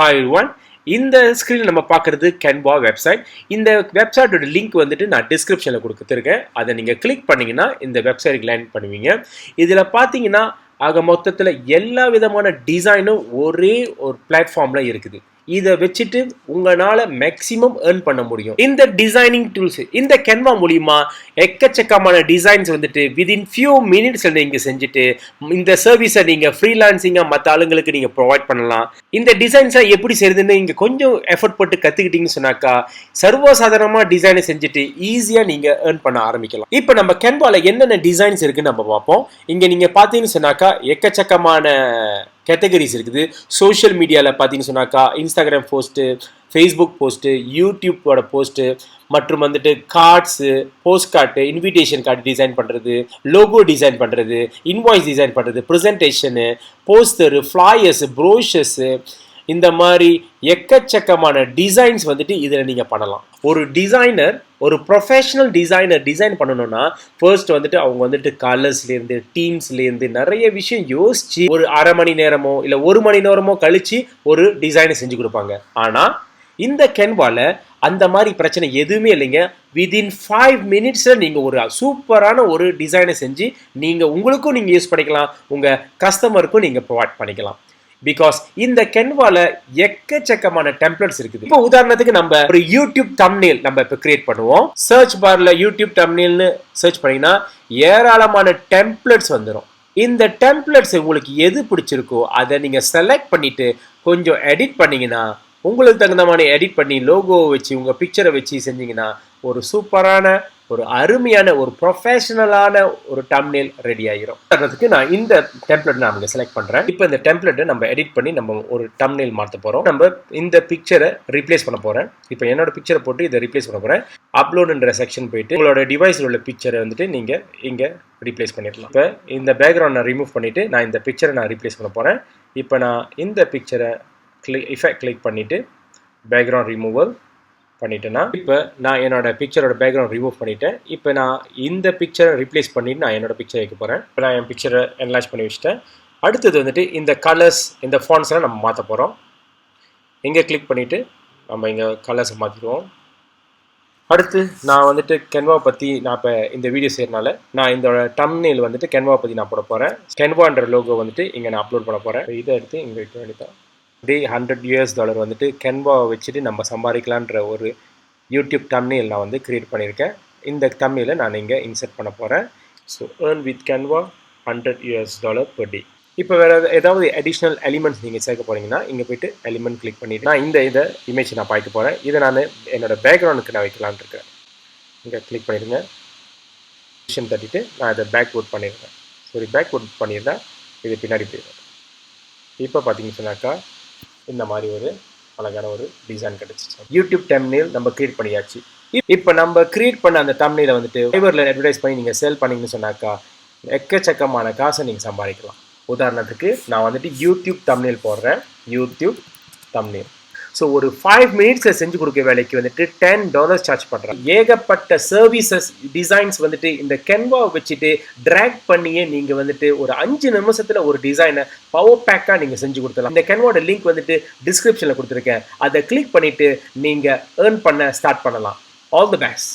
Hi everyone. இந்த ஸ்கிரீன்ல நம்ம பார்க்குறது Canva வெப்சைட். இந்த வெப்சைட்டோட லிங்க் வந்துட்டு நான் டிஸ்கிரிப்ஷனில் கொடுத்துருக்கேன். அதை நீங்கள் கிளிக் பண்ணிங்கன்னா இந்த வெப்சைட்டுக்கு லேண்ட் பண்ணுவீங்க. இதில் பார்த்தீங்கன்னா ஆக மொத்தத்தில் எல்லா விதமான டிசைனும் ஒரே ஒரு பிளாட்ஃபார்மில் இருக்குது. இதை வச்சுட்டு உங்களால் மேக்ஸிமம் ஏர்ன் பண்ண முடியும். இந்த டிசைனிங் டூல்ஸ் இந்த Canva மூலிமா எக்கச்சக்கமான டிசைன்ஸ் வந்துட்டு விதின் ஃபியூ மினிட்ஸில் நீங்கள் செஞ்சுட்டு இந்த சர்வீஸை நீங்கள் ஃப்ரீலான்சிங்காக மற்ற ஆளுங்களுக்கு நீங்கள் ப்ரொவைட் பண்ணலாம். இந்த டிசைன்ஸை எப்படி செய்யுதுன்னு இங்கே கொஞ்சம் எஃபர்ட் போட்டு கற்றுக்கிட்டீங்கன்னு சொன்னாக்கா சர்வசாதாரணமாக டிசைனை செஞ்சுட்டு ஈஸியாக நீங்கள் ஏர்ன் பண்ண ஆரம்பிக்கலாம். இப்போ நம்ம Canvaல என்னென்ன டிசைன்ஸ் இருக்குன்னு நம்ம பார்ப்போம். இங்கே நீங்கள் பார்த்தீங்கன்னு சொன்னாக்கா எக்கச்சக்கமான கேட்டகரிஸ் இருக்குது. சோஷியல் மீடியாவில் பார்த்தீங்கன்னு சொன்னாக்கா இன்ஸ்டாகிராம் போஸ்ட்டு, ஃபேஸ்புக் போஸ்ட்டு, யூடியூப்போட போஸ்ட்டு மற்றும் வந்துட்டு cards, post card, invitation card design பண்ணுறது, லோகோ டிசைன் பண்ணுறது, இன்வாய்ஸ் டிசைன் பண்ணுறது, ப்ரெசன்டேஷனு, போஸ்டரு, ஃப்ளாயர்ஸு, ப்ரோஷர்ஸு, இந்த மாதிரி எக்கச்சக்கமான டிசைன்ஸ் வந்துட்டு இதில் நீங்கள் பண்ணலாம். ஒரு டிசைனர், ஒரு ப்ரொஃபஷனல் டிசைனர் டிசைன் பண்ணணும்னா ஃபர்ஸ்ட் வந்துட்டு அவங்க வந்துட்டு கலர்ஸ்லேருந்து டீம்ஸ்லேருந்து நிறைய விஷயம் யோசிச்சு ஒரு அரை மணி நேரமோ இல்லை ஒரு மணி நேரமோ கழிச்சு ஒரு டிசைனை செஞ்சு கொடுப்பாங்க. ஆனால் இந்த Canvaல அந்த மாதிரி பிரச்சனை எதுவுமே இல்லைங்க. விதின் 5 மினிட்ஸில் நீங்கள் ஒரு சூப்பரான ஒரு டிசைனை செஞ்சு நீங்கள் உங்களுக்கும் நீங்கள் யூஸ் பண்ணிக்கலாம், உங்கள் கஸ்டமருக்கும் நீங்கள் ப்ரொவைட் பண்ணிக்கலாம். பிகாஸ் இந்த Canvaல எக்கச்சக்கமான டெம்ப்ளேட்ஸ் இருக்குது. இப்போ உதாரணத்துக்கு நம்ம ஒரு யூடியூப் தம்ப்நெயில் நம்ம இப்போ கிரியேட் பண்ணுவோம். சர்ச் பார்ல யூடியூப் தம்ப்நெயில்னு சர்ச் பண்ணீங்கன்னா ஏராளமான டெம்ப்ளேட்ஸ் வந்துடும். இந்த டெம்ப்ளேட்ஸ் உங்களுக்கு எது பிடிச்சிருக்கோ அதை நீங்கள் செலக்ட் பண்ணிட்டு கொஞ்சம் எடிட் பண்ணீங்கன்னா உங்களுக்கு தகுந்த மாதிரி எடிட் பண்ணி லோகோவை வச்சு உங்கள் பிக்சரை வச்சு செஞ்சீங்கன்னா ஒரு சூப்பரான ஒரு அருமையான ஒரு ப்ரொஃபஷனலான ஒரு தம்ப்நெயில் ரெடி ஆகிரும். அதுக்கு நான் இந்த டெம்ப்ளேட் நான் செலக்ட் பண்ணுறேன். இப்போ இந்த டெம்ப்ளேட்டை நம்ம எடிட் பண்ணி நம்ம ஒரு தம்ப்நெயில் மாற்ற போகிறோம். நம்ம இந்த பிக்சரை ரீப்ளேஸ் பண்ண போகிறேன். இப்போ என்னோட பிக்சரை போட்டு இதை ரீப்ளேஸ் பண்ண போகிறேன். அப்லோடுன்ற செக்ஷன் போயிட்டு உங்களோட டிவைஸில் உள்ள பிக்சரை வந்துட்டு நீங்கள் இங்கே ரீப்ளேஸ் பண்ணிடலாம். இப்போ இந்த பேக்ரவுண்ட் நான் ரிமூவ் பண்ணிவிட்டு நான் இந்த பிக்சரை நான் ரீப்ளேஸ் பண்ண போகிறேன். இப்போ நான் இந்த பிக்சரை கிளிக் பண்ணிவிட்டு பேக்ரவுண்ட் ரிமூவல் பண்ணிட்டேன்னா இப்போ நான் என்னோட பிக்சரோட பேக்ரவுண்ட் ரிமூவ் பண்ணிட்டேன். இப்போ நான் இந்த பிக்சரை ரீப்ளேஸ் பண்ணிட்டு நான் என்னோட பிக்சரை வைக்க போகிறேன். இப்போ நான் என் பிக்சரை என்லார்ஜ் பண்ணி வச்சுட்டேன். அடுத்தது வந்துட்டு இந்த கலர்ஸ், இந்த ஃபாண்ட்ஸ்லாம் நம்ம மாற்ற போகிறோம். இங்கே கிளிக் பண்ணிவிட்டு நம்ம இங்கே கலர்ஸை மாற்றிடுவோம். அடுத்து நான் வந்துட்டு Canva பற்றி நான் இப்போ இந்த வீடியோ செய்யறதுனால நான் இந்த தம்ப்நெயில் வந்துட்டு Canva பற்றி நான் போட போகிறேன். Canvaன்ற லோகோ வந்துட்டு இங்கே நான் அப்லோட் பண்ண போகிறேன். இதை எடுத்து இங்கே வைக்க வேண்டியதான். டே $100 வந்துட்டு Canva வச்சுட்டு நம்ம சம்பாதிக்கலான்ற ஒரு யூடியூப் தம்ப்நெயில் நான் வந்து கிரியேட் பண்ணியிருக்கேன். இந்த தம்ப்நெயிலை நான் இங்கே இன்சர்ட் பண்ண போகிறேன். So earn with Canva $100 per day. இப்போ வேறு ஏதாவது அடிஷ்னல் எலிமெண்ட்ஸ் நீங்கள் சேர்க்க போகிறீங்கன்னா இங்கே போய்ட்டு எலிமெண்ட் கிளிக் பண்ணிவிட்டு நான் இதை இமேஜ் நான் பார்க்க போகிறேன். இதை நான் என்னோடய பேக்ரவுண்டுக்கு நான் வைக்கலான்னு இருக்கேன். இங்கே கிளிக் பண்ணிடுங்க. மிஷன் தட்டிட்டு நான் இதை பேக்வர்ட் பண்ணிடுறேன். சரி, பேக்வர்ட் பண்ணியிருந்தேன். இது பின்னாடி போயிடுறேன். இப்போ பார்த்தீங்கன்னு சொன்னாக்கா இந்த மாதிரி ஒரு அழகான ஒரு டிசைன் கிடைச்சிச்சு. யூடியூப் தம்ப்நெயில் நம்ம கிரியேட் பண்ணியாச்சு. இப்போ நம்ம கிரியேட் பண்ண அந்த தம்ப்நெயிலை வந்துட்டு ஃபைவரில் அட்வர்டைஸ் பண்ணி நீங்கள் சேல் பண்ணிங்கன்னு சொன்னாக்கா எக்கச்சக்கமான காசை நீங்கள் சம்பாதிக்கலாம். உதாரணத்துக்கு நான் வந்துட்டு யூடியூப் தம்ப்நெயில் போடுறேன். யூடியூப் தம்ப்நெயில் ஸோ ஒரு 5 மினிட்ஸில் செஞ்சு கொடுக்க வேலைக்கு வந்துட்டு $10 சார்ஜ் பண்ணுறேன். ஏகப்பட்ட சர்வீசஸ் டிசைன்ஸ் வந்துட்டு இந்த Canva வச்சுட்டு ட்ராக் பண்ணியே நீங்கள் வந்துட்டு ஒரு 5 நிமிஷத்தில் ஒரு டிசைனை பவர் பேக்காக நீங்கள் செஞ்சு கொடுத்துலாம். இந்த Canvaவோட லிங்க் வந்துட்டு டிஸ்கிரிப்ஷனில் கொடுத்துருக்கேன். அதை கிளிக் பண்ணிவிட்டு நீங்கள் ஏர்ன் பண்ண ஸ்டார்ட் பண்ணலாம். All the best.